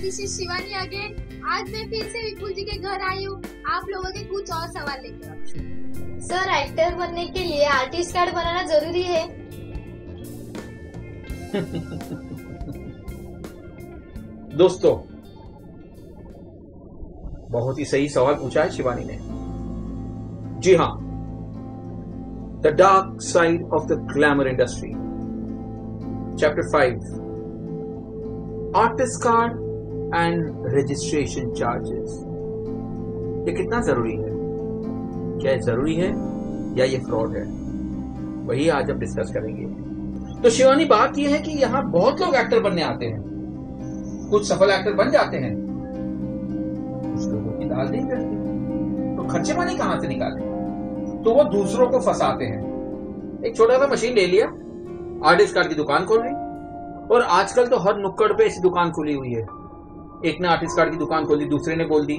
This is Shivani again. आज मैं फिर से विपुल जी के घर आई हूँ आप लोगों के कुछ और सवाल लेकर। सर, एक्टर बनने के लिए आर्टिस्ट कार्ड बनाना जरूरी है? दोस्तों, बहुत ही सही सवाल पूछा है शिवानी ने। जी हाँ, the dark side of the glamour industry, chapter 5, artist card and registration charges. ये कितना जरूरी है? क्या ये जरूरी है या ये फ्रॉड है? वही आज हम डिस्कस करेंगे। तो शिवानी, बात यह है कि यहां बहुत लोग एक्टर बनने आते हैं, कुछ सफल एक्टर बन जाते हैं, कुछ लोगों की दाल नहीं करती, तो खर्चे पानी कहां से निकाले? तो वो दूसरों को फंसाते हैं। एक छोटा सा मशीन ले लिया, आर्टिस्ट कार्ड की दुकान खोल ली, और आजकल तो हर नुक्कड़ पे ऐसी दुकान खुली हुई है। एक ने आर्टिस्ट कार्ड की दुकान खोल दी, दूसरे ने खोल दी,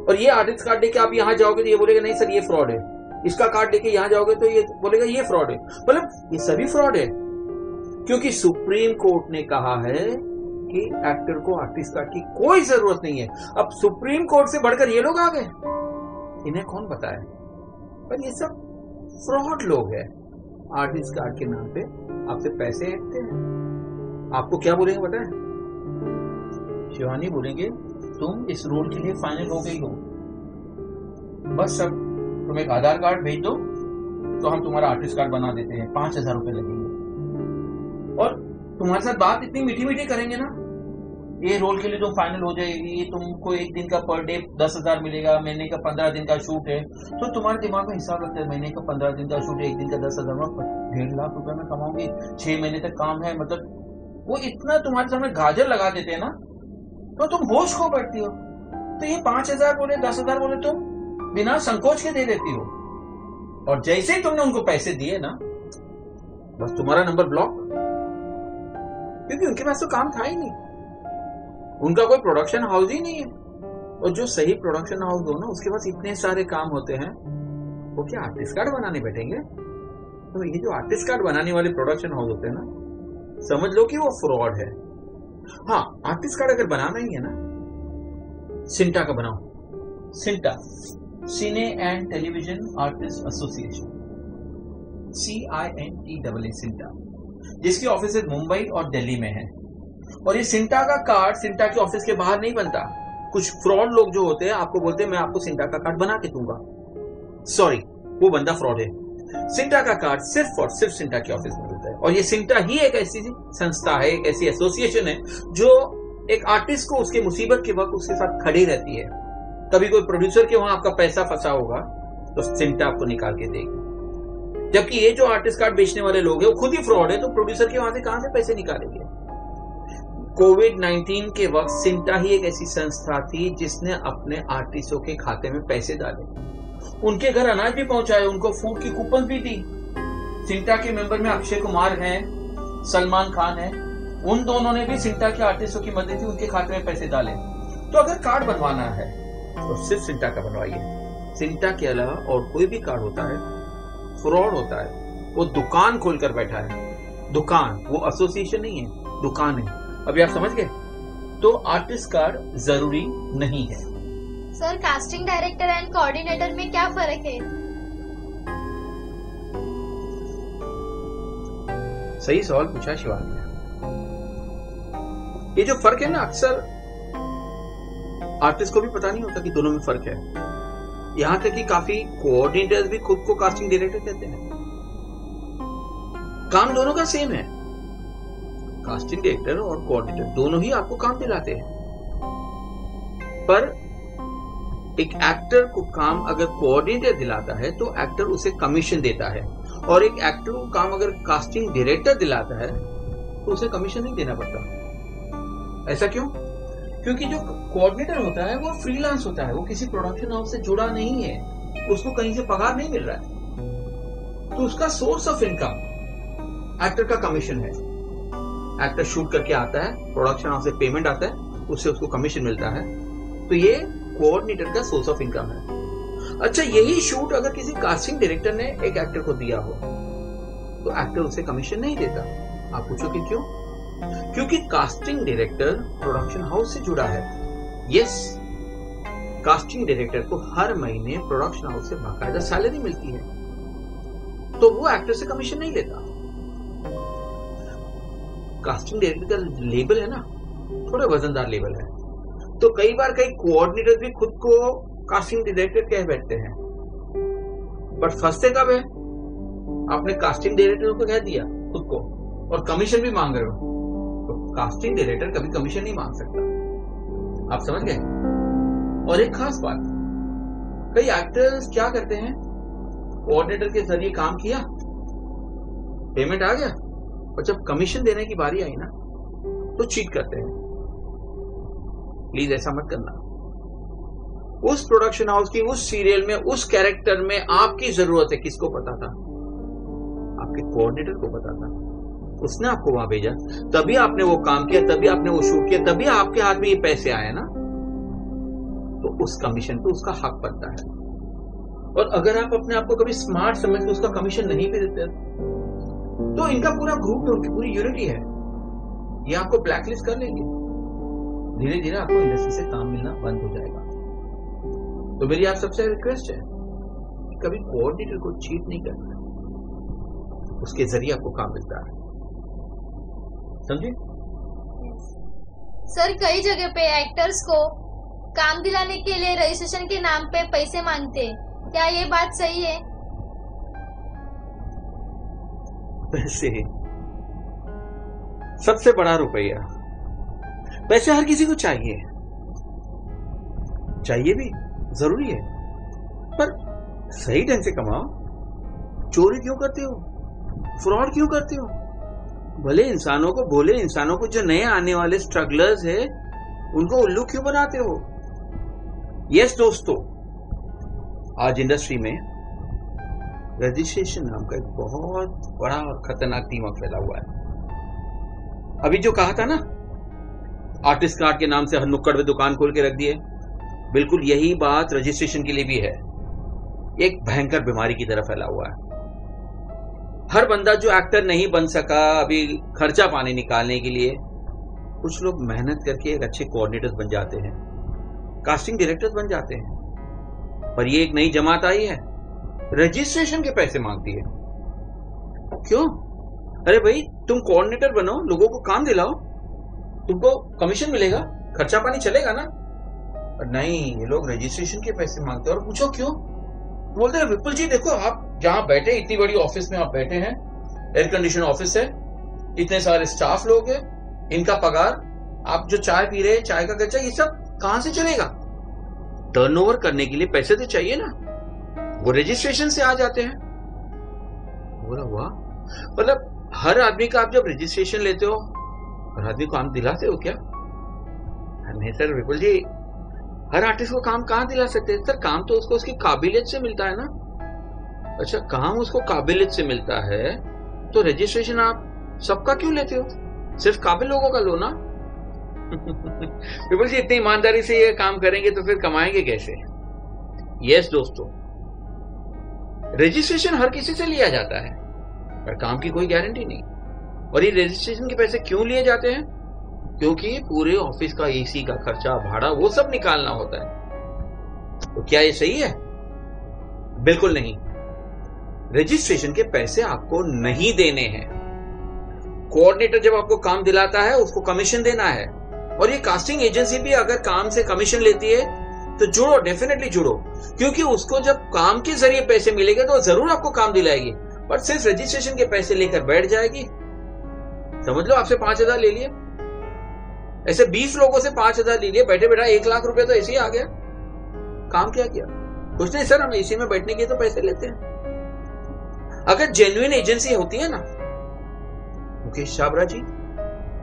और ये आर्टिस्ट कार्ड लेके आप यहां जाओगे तो ये बोलेगा नहीं सर ये फ्रॉड है, इसका कार्ड लेके यहां जाओगे तो ये बोलेगा ये फ्रॉड है। मतलब ये सभी फ्रॉड है, क्योंकि सुप्रीम कोर्ट ने कहा है कि एक्टर को आर्टिस्ट कार्ड की कोई जरूरत नहीं है। अब सुप्रीम कोर्ट से बढ़कर ये लोग आ गए, इन्हें कौन बताए? पर ये सब फ्रॉड लोग हैं। आर्टिस्ट कार्ड के नाम पे आपसे पैसे ऐंठते हैं। आपको क्या बोलेंगे बताएं? शिवानी बोलेंगे तुम इस रोल के लिए फाइनल हो गई हो, बस अब तुम एक आधार कार्ड भेज दो तो हम तुम्हारा आर्टिस्ट कार्ड बना देते हैं, 5,000 रुपए लगेंगे। और तुम्हारे साथ बात इतनी मीठी मीठी करेंगे ना, ये रोल के लिए तुम फाइनल हो जाएगी, तुमको एक दिन का पर डे 10,000 मिलेगा, महीने का 15 दिन का शूट है, तो तुम्हारे दिमाग में हिसाब रखते हैं महीने का 15 दिन का शूट है, एक दिन का 10,000, 1.5 लाख रुपए में कमाऊंगी, 6 महीने तक काम है। मतलब वो इतना तुम्हारे सामने गाजर लगा देते हैं ना, तो तुम होश खो बैठती हो। तो ये 5,000 बोले, 10,000 बोले, तुम बिना संकोच के दे देती हो, और जैसे ही तुमने उनको पैसे दिए ना, बस तुम्हारा नंबर ब्लॉक, क्योंकि उनके पास तो काम था ही नहीं, उनका कोई प्रोडक्शन हाउस ही नहीं है। और जो सही प्रोडक्शन हाउस हो ना, उसके पास इतने सारे काम होते हैं, वो क्या आर्टिस्ट कार्ड बनाने बैठेंगे? तो ये जो आर्टिस्ट कार्ड बनाने वाले प्रोडक्शन हाउस होते हैं ना, समझ लो कि वो फ्रॉड है। हाँ, आर्टिस्ट कार्ड अगर बनाना ही है ना, सिंटा का बनाओ। CINTA, cine and television artist association, CINTA, CINTA, जिसकी ऑफिस मुंबई और दिल्ली में है। और ये सिंटा का कार्ड सिंटा के ऑफिस के बाहर नहीं बनता। कुछ फ्रॉड लोग जो होते हैं आपको बोलते हैं मैं आपको सिंटा का कार्ड बना के दूंगा। सॉरी, वो बंदा फ्रॉड है। सिंटा का कार्ड सिर्फ और सिर्फ सिंटा के ऑफिस में मिलता है। और ये सिंटा ही एक ऐसी संस्था है, एक ऐसी एसोसिएशन है जो एक आर्टिस्ट को उसके मुसीबत के वक्त उसके साथ खड़ी रहती है। कभी कोई प्रोड्यूसर के वहां आपका पैसा फंसा होगा तो सिंटा आपको निकाल के देगी। जबकि ये जो आर्टिस्ट कार्ड बेचने वाले लोग हैं वो खुद ही फ्रॉड है, तो प्रोड्यूसर के वहां से कहां से पैसे निकालेंगे? कोविड-19 के वक्त सिंटा ही एक ऐसी संस्था थी जिसने अपने आर्टिस्टों के खाते में पैसे डाले, उनके घर अनाज भी पहुंचाए, उनको फूड की कूपन भी दी। सिंटा के मेंबर में अक्षय कुमार हैं, सलमान खान हैं, उन दोनों ने भी सिंटा के आर्टिस्टों की मदद की, उनके खाते में पैसे डाले। तो अगर कार्ड बनवाना है तो सिर्फ सिंटा का बनवाइए। सिंटा के अलावा और कोई भी कार्ड होता है फ्रॉड होता है। वो दुकान खोलकर बैठा है, दुकान, वो एसोसिएशन नहीं है, दुकान है। अभी आप समझ गए? तो आर्टिस्ट कार्ड जरूरी नहीं है। Sir, casting director and coordinator में क्या फर्क है? सही सवाल पूछा शिवानी ने। ये जो फर्क है ना, अक्सर आर्टिस्ट को भी पता नहीं होता कि दोनों में फर्क है। यहां तक कि काफी कोऑर्डिनेटर्स भी खुद को कास्टिंग डायरेक्टर कहते हैं। काम दोनों का सेम है, कास्टिंग डायरेक्टर और कोऑर्डिनेटर दोनों ही आपको काम दिलाते हैं। पर एक एक्टर को काम अगर कोऑर्डिनेटर दिलाता है तो एक्टर उसे कमीशन देता है, और एक एक्टर को काम अगर कास्टिंग डायरेक्टर दिलाता है तो उसे कमीशन नहीं देना पड़ता। ऐसा क्यों? क्योंकि जो कोऑर्डिनेटर होता है वो फ्रीलांस होता है, वो किसी प्रोडक्शन हाउस से जुड़ा नहीं है, उसको कहीं से पगार नहीं मिल रहा है, तो उसका सोर्स ऑफ इनकम एक्टर का कमीशन है। एक्टर शूट करके आता है, प्रोडक्शन हाउस से पेमेंट आता है, उससे उसको कमीशन मिलता है। तो ये कोऑर्डिनेटर का सोर्स ऑफ इनकम है। अच्छा, यही शूट अगर किसी कास्टिंग डायरेक्टर ने एक एक्टर को दिया हो तो एक्टर उसे कमीशन नहीं देता। आप पूछोगे क्यों? क्योंकि कास्टिंग डायरेक्टर प्रोडक्शन हाउस से जुड़ा है। यस, कास्टिंग डायरेक्टर को हर महीने प्रोडक्शन हाउस से बाकायदा सैलरी मिलती है, तो वो एक्टर से कमीशन नहीं लेता। कास्टिंग डायरेक्टर का लेबल है ना, थोड़ा वजनदार लेबल है, तो कई बार कई कोऑर्डिनेटर भी खुद को कास्टिंग डायरेक्टर कह बैठते हैं। बट फंसते कब है? आपने कास्टिंग डायरेक्टर को कह दिया खुद को और कमीशन भी मांग रहे हो, तो कास्टिंग डायरेक्टर कभी कमीशन नहीं मांग सकता। आप समझ गए? और एक खास बात, कई एक्टर्स क्या करते हैं, कोऑर्डिनेटर के जरिए काम किया, पेमेंट आ गया, और जब कमीशन देने की बारी आई ना तो चीट करते हैं। प्लीज ऐसा मत करना। उस प्रोडक्शन हाउस की उस सीरियल में उस कैरेक्टर में आपकी जरूरत है, किसको पता था? आपके कोऑर्डिनेटर को पता था, उसने आपको वहां भेजा, तभी आपने वो काम किया, तभी आपने वो शूट किया, तभी आपके हाथ में ये पैसे आए ना, तो उस कमीशन पे उसका हक बनता है। और अगर आप अपने आप को कभी स्मार्ट समझ के उसका कमीशन नहीं भी देते तो इनका पूरा ग्रुप है, उनकी पूरी यूनिटी है, ये आपको ब्लैकलिस्ट कर लेंगे। धीरे धीरे आपको इंडस्ट्री से काम मिलना बंद हो जाएगा। तो मेरी आप सबसे रिक्वेस्ट है कि कभी कोऑर्डिनेटर को चीट नहीं करना, उसके जरिए आपको काम मिलता है। समझे? सर, कई जगह पे एक्टर्स को काम दिलाने के लिए रजिस्ट्रेशन के नाम पे पैसे मांगते, क्या ये बात सही है? पैसे सबसे बड़ा रुपया। पैसे हर किसी को चाहिए, चाहिए भी, जरूरी है, पर सही ढंग से कमाओ। चोरी क्यों करते हो? फ्रॉड क्यों करते हो? भले इंसानों को, भोले इंसानों को, जो नए आने वाले स्ट्रगलर्स है, उनको उल्लू क्यों बनाते हो? यस दोस्तों, आज इंडस्ट्री में रजिस्ट्रेशन नाम का एक बहुत बड़ा और खतरनाक दिमाग फैला हुआ है। अभी जो कहा था ना, आर्टिस्ट कार्ड के नाम से हर नुक्कड़ पे दुकान खोल के रख दिए, बिल्कुल यही बात रजिस्ट्रेशन के लिए भी है। एक भयंकर बीमारी की तरह फैला हुआ है। हर बंदा जो एक्टर नहीं बन सका अभी खर्चा पानी निकालने के लिए, कुछ लोग मेहनत करके एक अच्छे कोऑर्डिनेटर्स बन जाते हैं, कास्टिंग डायरेक्टर्स बन जाते हैं, पर ये एक नई जमात आई है, रजिस्ट्रेशन के पैसे मांगती है। क्यों? अरे भाई, तुम कोऑर्डिनेटर बनो, लोगों को काम दिलाओ, तुमको कमीशन मिलेगा, खर्चा पानी चलेगा ना। पर नहीं, ये लोग रजिस्ट्रेशन के पैसे मांगते हैं। और पूछो क्यों? बोलते हैं विपुल जी देखो, आप जहां बैठे, इतनी बड़ी ऑफिस में आप बैठे हैं, एयर कंडीशन ऑफिस है, इतने सारे स्टाफ लोग हैं, इनका पगार, आप जो चाय पी रहे हैं, चाय का खर्चा, ये सब कहां से चलेगा? टर्नओवर करने के लिए पैसे तो चाहिए ना, वो रजिस्ट्रेशन से आ जाते हैं। बोला वाह, मतलब हर आदमी का आप जब रजिस्ट्रेशन लेते हो, हर आदमी को काम दिलाते हो क्या? नहीं सर विपुल जी, हर आर्टिस्ट को काम कहां दिला सकते हैं? सर काम तो उसको उसकी काबिलियत से मिलता है ना। अच्छा, काम उसको काबिलियत से मिलता है तो रजिस्ट्रेशन आप सबका क्यों लेते हो? सिर्फ काबिल लोगों का लो ना। विपुल जी, इतनी ईमानदारी से ये काम करेंगे तो फिर कमाएंगे कैसे? यस दोस्तों, रजिस्ट्रेशन हर किसी से लिया जाता है, पर काम की कोई गारंटी नहीं। और ये रजिस्ट्रेशन के पैसे क्यों लिए जाते हैं? क्योंकि पूरे ऑफिस का एसी का खर्चा, भाड़ा, वो सब निकालना होता है। तो क्या ये सही है? बिल्कुल नहीं। रजिस्ट्रेशन के पैसे आपको नहीं देने हैं। कोऑर्डिनेटर जब आपको काम दिलाता है, उसको कमीशन देना है। और ये कास्टिंग एजेंसी भी अगर काम से कमीशन लेती है तो जुड़ो, डेफिनेटली जुड़ो, क्योंकि उसको जब काम के जरिए पैसे मिलेंगे तो जरूर आपको काम दिलाएगी, पर सिर्फ रजिस्ट्रेशन के पैसे लेकर बैठ जाएगी। समझ लो, आपसे 5,000 ले लिए, ऐसे 20 लोगों से 5,000 ले लिए, बैठे बैठा 1 लाख रुपए तो ऐसे ही आ गया। काम क्या किया? कुछ नहीं सर, हम एसी में बैठने के तो पैसे लेते हैं। अगर जेन्युइन एजेंसी होती है ना, मुकेश छाबड़ा जी,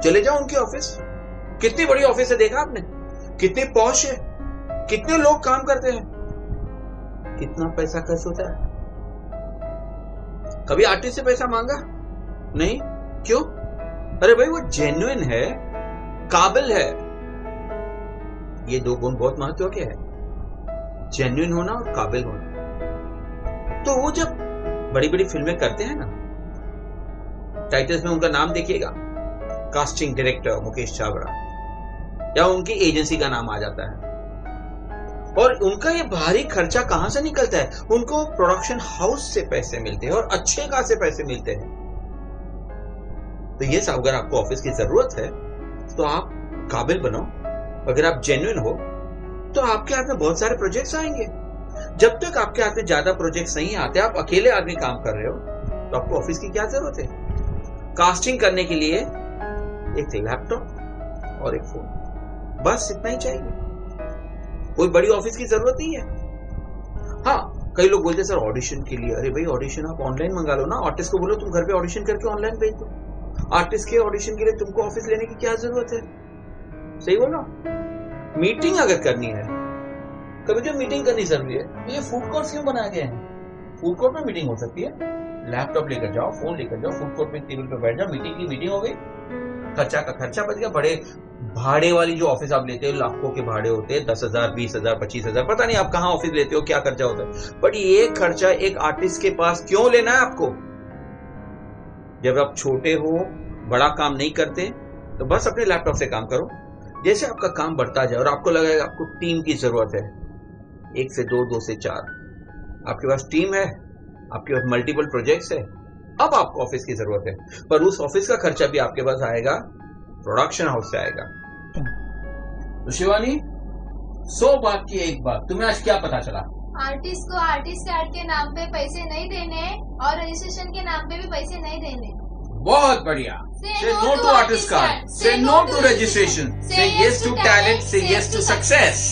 चले जाओ उनकी ऑफिस, कितनी बड़ी ऑफिस है, देखा आपने? कितनी पॉश है, कितने लोग काम करते हैं, कितना पैसा खर्च होता है। कभी आर्टिस्ट से पैसा मांगा? नहीं। क्यों? अरे भाई, वो जेन्युइन है, काबिल है। ये 2 गुण बहुत महत्व के है, जेन्युइन होना और काबिल होना। तो वो जब बड़ी बड़ी फिल्में करते हैं ना, टाइटल्स में उनका नाम देखिएगा, कास्टिंग डायरेक्टर मुकेश छाबड़ा, या उनकी एजेंसी का नाम आ जाता है। और उनका ये भारी खर्चा कहां से निकलता है? उनको प्रोडक्शन हाउस से पैसे मिलते हैं और अच्छे खासे पैसे मिलते हैं। तो ये सब, अगर आपको ऑफिस की जरूरत है तो आप काबिल बनो। अगर आप जेन्युइन हो तो आपके हाथ में बहुत सारे प्रोजेक्ट्स आएंगे। जब तक आपके हाथ में ज्यादा प्रोजेक्ट्स नहीं आते, आप अकेले आदमी काम कर रहे हो, तो आपको ऑफिस की क्या जरूरत है? कास्टिंग करने के लिए एक लैपटॉप और एक फोन, बस इतना ही चाहिए। कोई बड़ी ऑफिस की जरूरत नहीं है। हाँ, कई लोग बोलते हैं सर ऑडिशन के लिए, अरे भाई ऑडिशन आप ऑनलाइन मंगा लो ना। आर्टिस्ट को बोलो तुम घर पे ऑडिशन करके ऑनलाइन भेज दो। आर्टिस्ट के ऑडिशन के लिए तुमको ऑफिस लेने की क्या जरूरत है? सही बोलो। मीटिंग अगर करनी है, कभी जो मीटिंग करनी जरूरी है, तो ये फूड कोर्ट क्यों बनाए गए हैं? फूड कोर्ट में मीटिंग हो सकती है। लैपटॉप लेकर जाओ, फोन लेकर जाओ, फूड कोर्ट में टेबल पे बैठ जाओ, मीटिंग की मीटिंग हो गई, खर्चा का खर्चा बच गया। बड़े भाड़े वाली जो ऑफिस आप लेते हो, लाखों के भाड़े होते हैं, 10,000, 20,000, 25,000, पता नहीं आप कहां ऑफिस लेते हो, क्या खर्चा होता है। बट ये खर्चा एक आर्टिस्ट के पास क्यों लेना है आपको? जब आप छोटे हो, बड़ा काम नहीं करते, तो बस अपने लैपटॉप से काम करो। जैसे आपका काम बढ़ता जाए और आपको लगेगा आपको टीम की जरूरत है, 1 से 2, 2 से 4, आपके पास टीम है, आपके पास मल्टीपल प्रोजेक्ट्स है, अब आपको ऑफिस की जरूरत है। पर उस ऑफिस का खर्चा भी आपके पास आएगा, प्रोडक्शन हाउस से आएगा। तो शिवानी, 100 बात की एक बात, तुम्हें आज क्या पता चला? आर्टिस्ट को आर्टिस्ट कार्ड के नाम पे पैसे नहीं देने और रजिस्ट्रेशन के नाम पे भी पैसे नहीं देने। बहुत बढ़िया। Say no to artist card. Say no to registration. Say yes to talent. Say yes to success.